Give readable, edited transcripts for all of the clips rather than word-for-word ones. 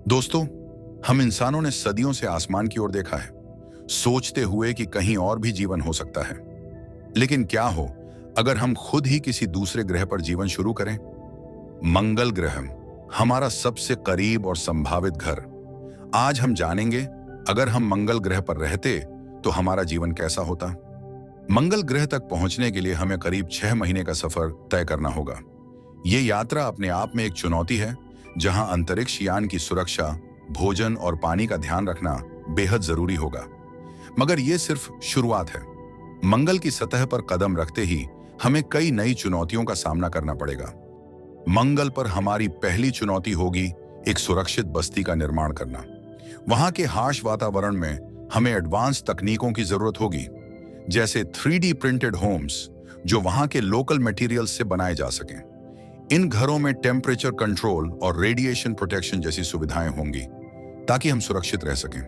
दोस्तों, हम इंसानों ने सदियों से आसमान की ओर देखा है, सोचते हुए कि कहीं और भी जीवन हो सकता है। लेकिन क्या हो अगर हम खुद ही किसी दूसरे ग्रह पर जीवन शुरू करें? मंगल ग्रह, हमारा सबसे करीब और संभावित घर। आज हम जानेंगे, अगर हम मंगल ग्रह पर रहते तो हमारा जीवन कैसा होता। मंगल ग्रह तक पहुंचने के लिए हमें करीब 6 महीने का सफर तय करना होगा। ये यात्रा अपने आप में एक चुनौती है, जहां अंतरिक्ष यान की सुरक्षा, भोजन और पानी का ध्यान रखना बेहद जरूरी होगा। मगर ये सिर्फ शुरुआत है। मंगल की सतह पर कदम रखते ही हमें कई नई चुनौतियों का सामना करना पड़ेगा। मंगल पर हमारी पहली चुनौती होगी एक सुरक्षित बस्ती का निर्माण करना। वहां के हार्श वातावरण में हमें एडवांस तकनीकों की जरूरत होगी, जैसे 3D प्रिंटेड होम्स, जो वहां के लोकल मटेरियल्स से बनाए जा सकें। इन घरों में टेम्परेचर कंट्रोल और रेडिएशन प्रोटेक्शन जैसी सुविधाएं होंगी, ताकि हम सुरक्षित रह सकें।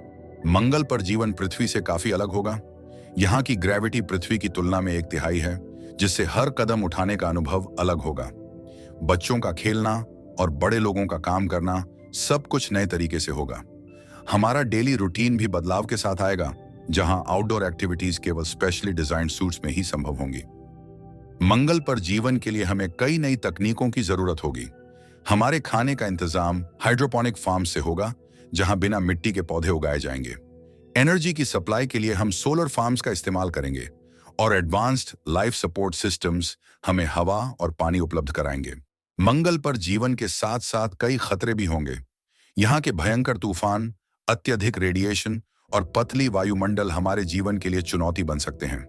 मंगल पर जीवन पृथ्वी से काफी अलग होगा। यहाँ की ग्रेविटी पृथ्वी की तुलना में 1/3 है, जिससे हर कदम उठाने का अनुभव अलग होगा। बच्चों का खेलना और बड़े लोगों का काम करना, सब कुछ नए तरीके से होगा। हमारा डेली रूटीन भी बदलाव के साथ आएगा, जहां आउटडोर एक्टिविटीज केवल स्पेशली डिजाइन सूट्स में ही संभव होंगी। मंगल पर जीवन के लिए हमें कई नई तकनीकों की जरूरत होगी। हमारे खाने का इंतजाम हाइड्रोपोनिक फार्म से होगा, जहां बिना मिट्टी के पौधे उगाए जाएंगे। एनर्जी की सप्लाई के लिए हम सोलर फार्म्स का इस्तेमाल करेंगे, और एडवांस्ड लाइफ सपोर्ट सिस्टम्स हमें हवा और पानी उपलब्ध कराएंगे। मंगल पर जीवन के साथ साथ कई खतरे भी होंगे। यहाँ के भयंकर तूफान, अत्यधिक रेडिएशन और पतली वायुमंडल हमारे जीवन के लिए चुनौती बन सकते हैं।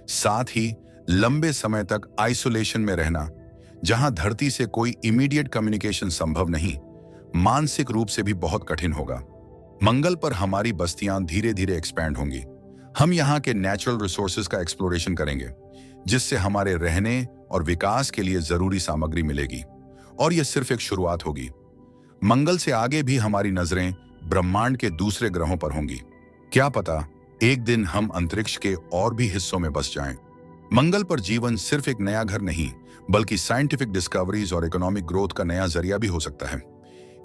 साथ ही लंबे समय तक आइसोलेशन में रहना, जहां धरती से कोई इमीडिएट कम्युनिकेशन संभव नहीं, मानसिक रूप से भी बहुत कठिन होगा। मंगल पर हमारी बस्तियां धीरे धीरे एक्सपैंड होंगी। हम यहाँ के नेचुरल रिसोर्सेज का एक्सप्लोरेशन करेंगे, जिससे हमारे रहने और विकास के लिए जरूरी सामग्री मिलेगी। और यह सिर्फ एक शुरुआत होगी। मंगल से आगे भी हमारी नजरें ब्रह्मांड के दूसरे ग्रहों पर होंगी। क्या पता एक दिन हम अंतरिक्ष के और भी हिस्सों में बस जाएं। मंगल पर जीवन सिर्फ एक नया घर नहीं, बल्कि साइंटिफिक डिस्कवरीज और इकोनॉमिक ग्रोथ का नया जरिया भी हो सकता है।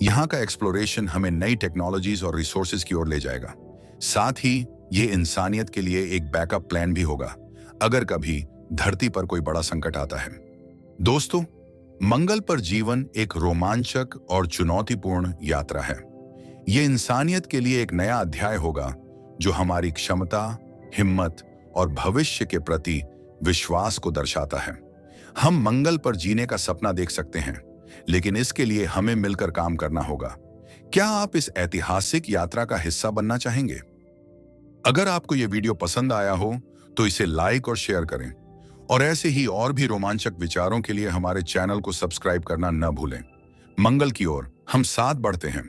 यहाँ का एक्सप्लोरेशन हमें नई टेक्नोलॉजीज और रिसोर्सेज की ओर ले जाएगा। साथ ही ये इंसानियत के लिए एक बैकअप प्लान भी होगा, अगर कभी धरती पर कोई बड़ा संकट आता है। दोस्तों, मंगल पर जीवन एक रोमांचक और चुनौतीपूर्ण यात्रा है। ये इंसानियत के लिए एक नया अध्याय होगा, जो हमारी क्षमता, हिम्मत और भविष्य के प्रति विश्वास को दर्शाता है। हम मंगल पर जीने का सपना देख सकते हैं, लेकिन इसके लिए हमें मिलकर काम करना होगा। क्या आप इस ऐतिहासिक यात्रा का हिस्सा बनना चाहेंगे? अगर आपको यह वीडियो पसंद आया हो तो इसे लाइक और शेयर करें, और ऐसे ही और भी रोमांचक विचारों के लिए हमारे चैनल को सब्सक्राइब करना न भूलें। मंगल की ओर हम साथ बढ़ते हैं।